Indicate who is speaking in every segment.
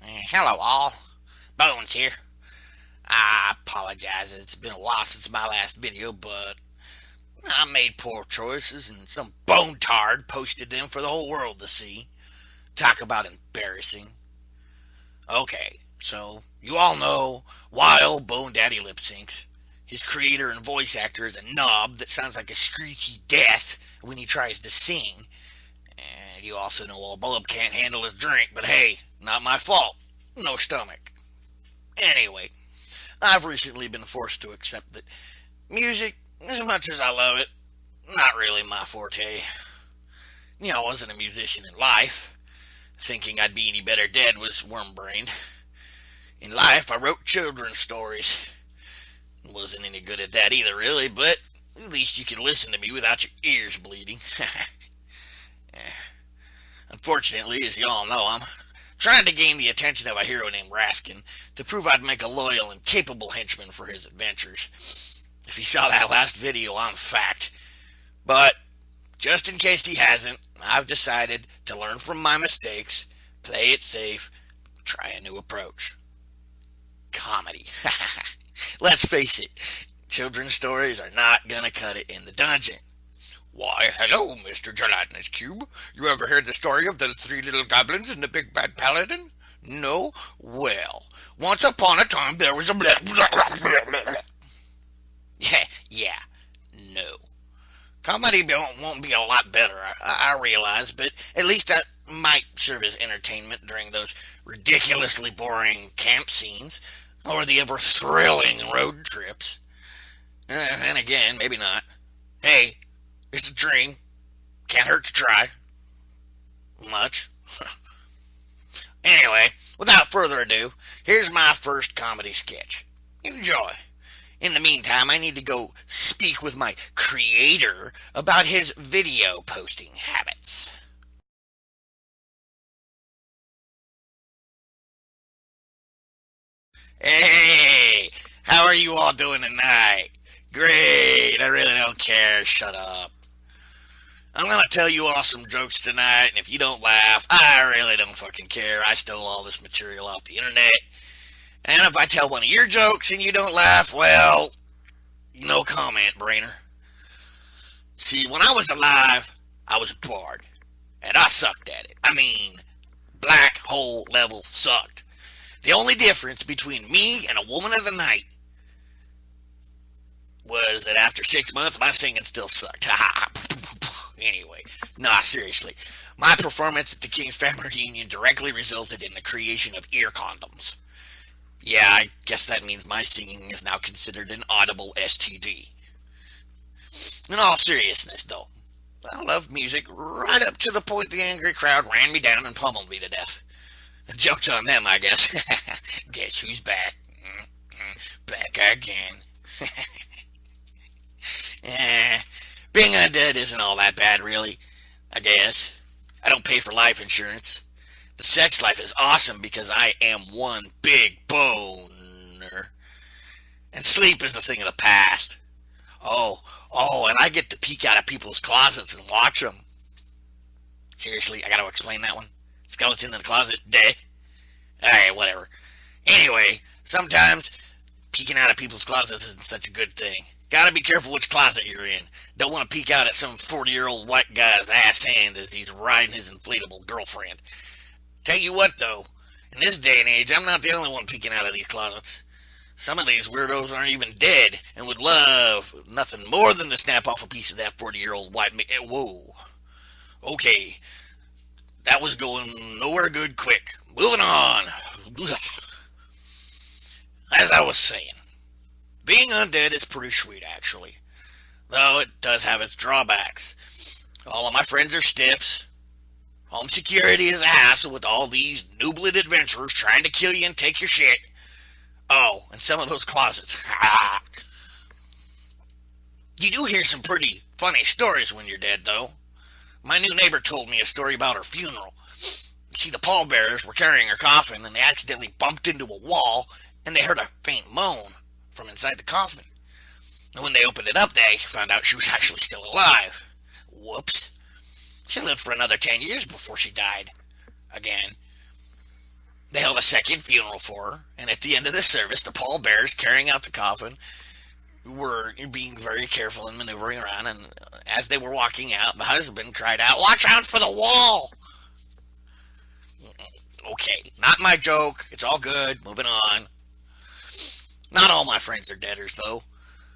Speaker 1: Hello, all. Bones here. I apologize. It's been a while since my last video, but I made poor choices and some bonetard posted them for the whole world to see. Talk about embarrassing. Okay, so you all know why old Bone Daddy lip syncs. His creator and voice actor is a knob that sounds like a screechy death when he tries to sing. And you also know old Bub can't handle his drink, but hey, not my fault. No stomach. Anyway, I've recently been forced to accept that music, as much as I love it, not really my forte. I wasn't a musician in life. Thinking I'd be any better dead was worm brained. In life, I wrote children's stories. Wasn't any good at that either, really, but at least you can listen to me without your ears bleeding. Unfortunately, as you all know, I'm trying to gain the attention of a hero named Raskin to prove I'd make a loyal and capable henchman for his adventures. If he saw that last video, I'm fact. But just in case he hasn't, I've decided to learn from my mistakes, play it safe, try a new approach. Comedy. Let's face it, children's stories are not gonna cut it in the dungeon. Why, hello, Mr. Gelatinous Cube. You ever heard the story of the three little goblins and the big bad paladin? No? Well, once upon a time there was a yeah, no. Comedy won't be a lot better, I realize, but at least that might serve as entertainment during those ridiculously boring camp scenes or the ever thrilling road trips. And again, maybe not. Hey, it's a dream. Can't hurt to try. Much. Anyway, without further ado, here's my first comedy sketch. Enjoy. In the meantime, I need to go speak with my creator about his video posting habits. Hey, how are you all doing tonight? Great, I really don't care. Shut up. I'm gonna tell you all some jokes tonight, and if you don't laugh, I really don't fucking care. I stole all this material off the internet. And if I tell one of your jokes and you don't laugh, well, no comment, brainer. See, when I was alive, I was a bard, and I sucked at it. I mean, black hole level sucked. The only difference between me and a woman of the night was that after 6 months, my singing still sucked. Anyway, nah, seriously. My performance at the King's Family Reunion directly resulted in the creation of ear condoms. Yeah, I guess that means my singing is now considered an audible STD. In all seriousness, though, I love music right up to the point the angry crowd ran me down and pummeled me to death. Joke's on them, I guess. Guess who's back? Back again. Eh, being undead isn't all that bad, really. I guess. I don't pay for life insurance. The sex life is awesome because I am one big boner. And sleep is a thing of the past. And I get to peek out of people's closets and watch them. Seriously, I gotta explain that one. Skeleton in the closet, dead. Alright, whatever. Anyway, sometimes peeking out of people's closets isn't such a good thing. Gotta be careful which closet you're in. Don't want to peek out at some 40-year-old white guy's ass hand as he's riding his inflatable girlfriend. Tell you what, though, in this day and age, I'm not the only one peeking out of these closets. Some of these weirdos aren't even dead and would love nothing more than to snap off a piece of that 40-year-old white whoa. Okay, that was going nowhere good quick. Moving on. As I was saying, being undead is pretty sweet, actually. Though it does have its drawbacks. All of my friends are stiffs. Home security is a hassle with all these nooblet adventurers trying to kill you and take your shit. Oh, and some of those closets. You do hear some pretty funny stories when you're dead, though. My new neighbor told me a story about her funeral. See, the pallbearers were carrying her coffin and they accidentally bumped into a wall and they heard a faint moan from inside the coffin. And when they opened it up, they found out she was actually still alive. Whoops. She lived for another 10 years before she died. Again. They held a second funeral for her, and at the end of the service, the pallbearers carrying out the coffin were being very careful and maneuvering around. And as they were walking out, the husband cried out, "Watch out for the wall!" Okay, not my joke. It's all good. Moving on. Not all my friends are deaders, though.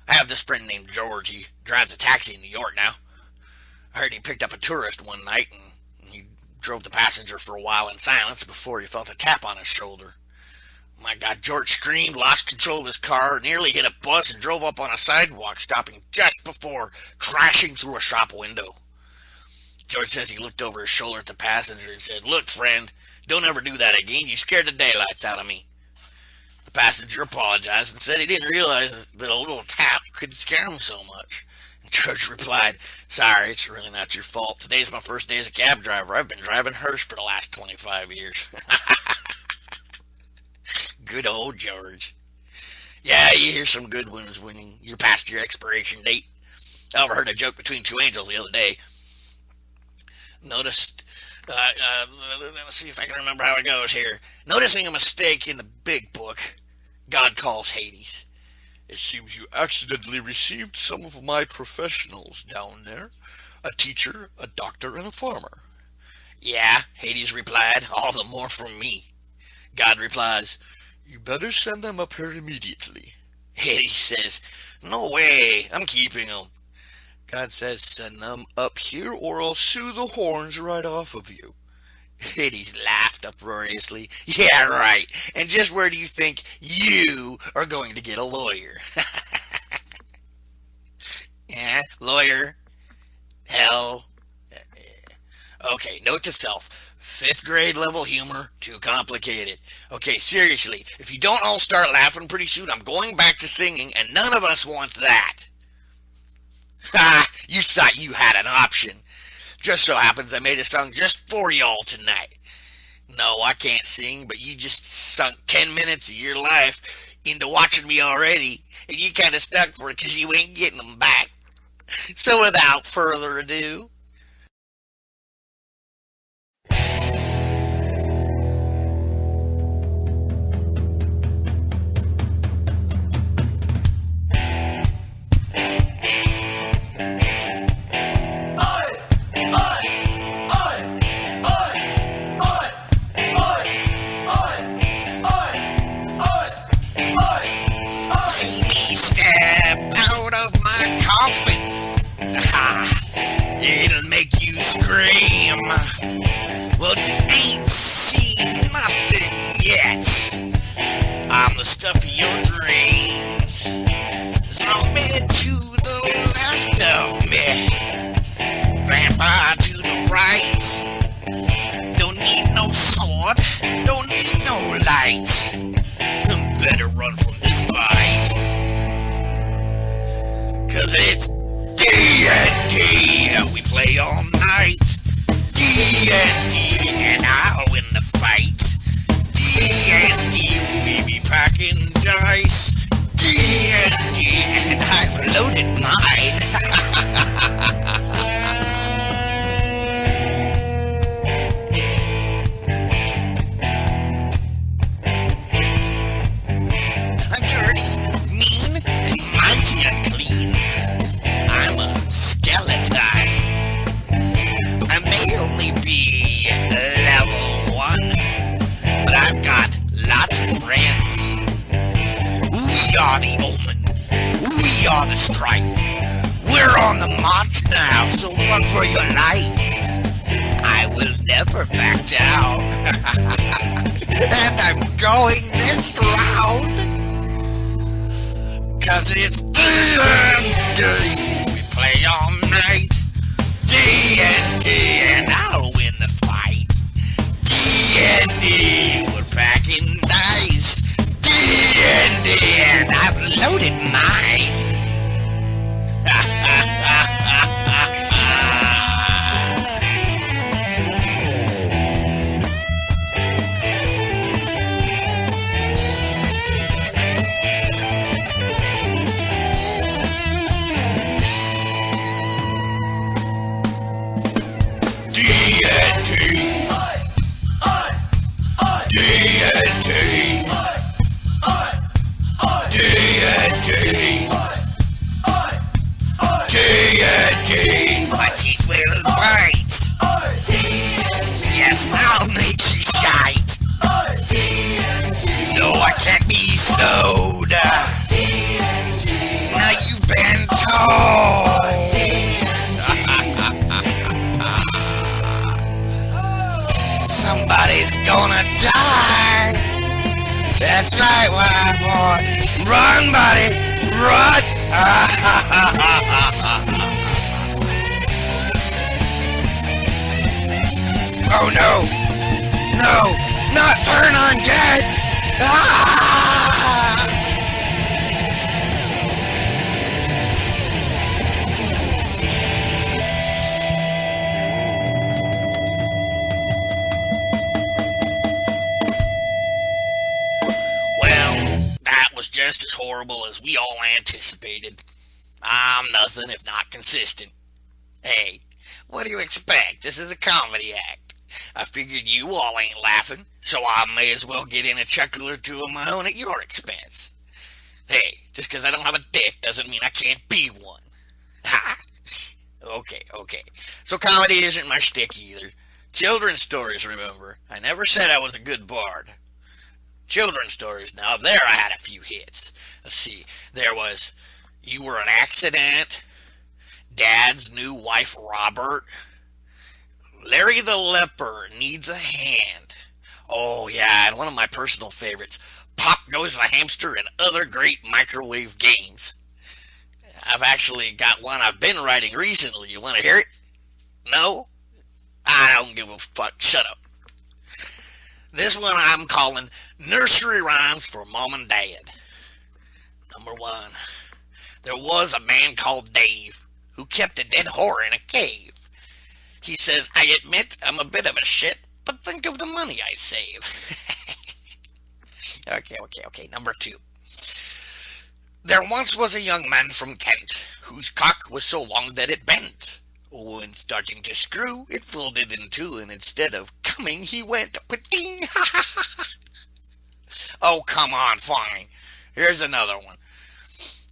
Speaker 1: I have this friend named George. He drives a taxi in New York now. I heard he picked up a tourist one night and he drove the passenger for a while in silence before he felt a tap on his shoulder. My God, George screamed, lost control of his car, nearly hit a bus, and drove up on a sidewalk, stopping just before crashing through a shop window. George says he looked over his shoulder at the passenger and said, "Look, friend, don't ever do that again. You scared the daylights out of me." The passenger apologized and said he didn't realize that a little tap could scare him so much. And George replied, "Sorry, it's really not your fault. Today's my first day as a cab driver. I've been driving hearse for the last 25 years. Good old George. Yeah, you hear some good ones when you're past your expiration date. I overheard a joke between two angels the other day. Noticed, let's see if I can remember how it goes here. Noticing a mistake in the big book, God calls Hades. "It seems you accidentally received some of my professionals down there. A teacher, a doctor, and a farmer." "Yeah," Hades replied, "all the more from me." God replies, "You better send them up here immediately." Hades says, "No way, I'm keeping them." God says, "Send them up here or I'll sue the horns right off of you." Hades laughed uproariously. "Yeah, right. And just where do you think you are going to get a lawyer?" Yeah, lawyer. Hell. Okay, note to self. 5th grade level humor, too complicated. Okay, seriously, if you don't all start laughing pretty soon, I'm going back to singing, and none of us wants that. Ha! You thought you had an option. Just so happens I made a song just for y'all tonight. No, I can't sing, but you just sunk 10 minutes of your life into watching me already, and you kind of stuck for it because you ain't getting them back. So without further ado, out of my coffin. It'll make you scream. Well, you ain't seen nothing yet. I'm the stuff of your dreams. Zombie to the left of me. Vampire to the right. Don't need no sword. Don't need no light. Better run from this fight. 'Cause it's D&D, we play all night. D&D, and I'll win the fight. D&D, we be packing dice. D&D, and I've loaded mine. I'm dirty, mean, and mighty unclean. I'm a skeleton. I may only be level 1, but I've got lots of friends. We are the Omen. We are the Strife. We're on the march now, so run for your life. I will never back down. And I'm going next round. 'Cause it's D&D, we play all night. D&D, and I'll win the fight. D&D, we're packing dice. D&D, and I've loaded mine. That's right, white boy. Run, buddy. Run. Oh no. No. Not turn on dead. Ah! Well, that was just as horrible as we all anticipated. I'm nothing if not consistent. Hey, what do you expect? This is a comedy act. I figured you all ain't laughing, so I may as well get in a chuckle or two of my own at your expense. Hey, just because I don't have a dick doesn't mean I can't be one. Ha! Okay, okay. So comedy isn't my shtick either. Children's stories, remember. I never said I was a good bard. Children's stories, now there I had a few hits. Let's see. There was You Were an Accident, Dad's New Wife Robert, Larry the Leper Needs a Hand. Oh, yeah, and one of my personal favorites, Pop Goes the Hamster and Other Great Microwave Games. I've actually got one I've been writing recently. You want to hear it? No? I don't give a fuck. Shut up. This one I'm calling Nursery Rhymes for Mom and Dad. Number one. There was a man called Dave who kept a dead whore in a cave. He says, I admit I'm a bit of a shit, but think of the money I save. Okay. Number two. There once was a young man from Kent whose cock was so long that it bent. When starting to screw, it folded in two, and instead of coming, he went pa-ding. Oh, come on, fine. Here's another one.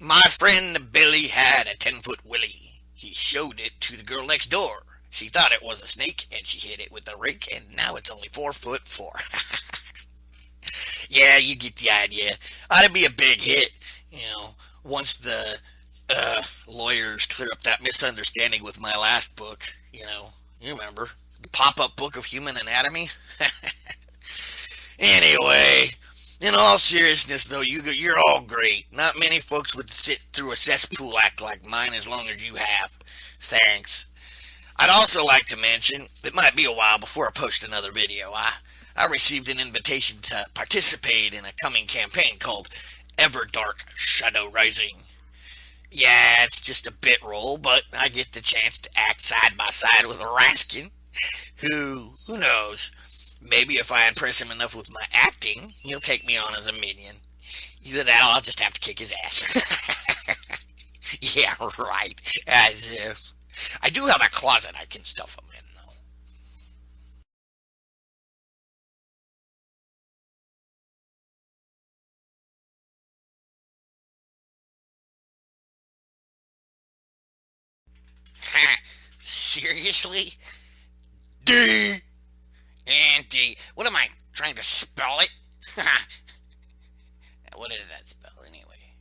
Speaker 1: My friend Billy had a 10-foot willy. He showed it to the girl next door. She thought it was a snake, and she hit it with a rake, and now it's only 4 foot 4. Yeah, you get the idea. Ought to be a big hit, once the lawyers clear up that misunderstanding with my last book. You remember the pop-up book of human anatomy. Anyway, in all seriousness, though, you're all great. Not many folks would sit through a cesspool act like mine as long as you have. Thanks. I'd also like to mention it might be a while before I post another video. I received an invitation to participate in a coming campaign called Everdark Shadow Rising. Yeah, it's just a bit role, but I get the chance to act side by side with a Raskin, who knows, maybe if I impress him enough with my acting, he'll take me on as a minion. Either that or I'll just have to kick his ass. Yeah, right. As if. I do have a closet I can stuff him in, though. Seriously? D and D. What am I trying to spell it? What does that spell anyway?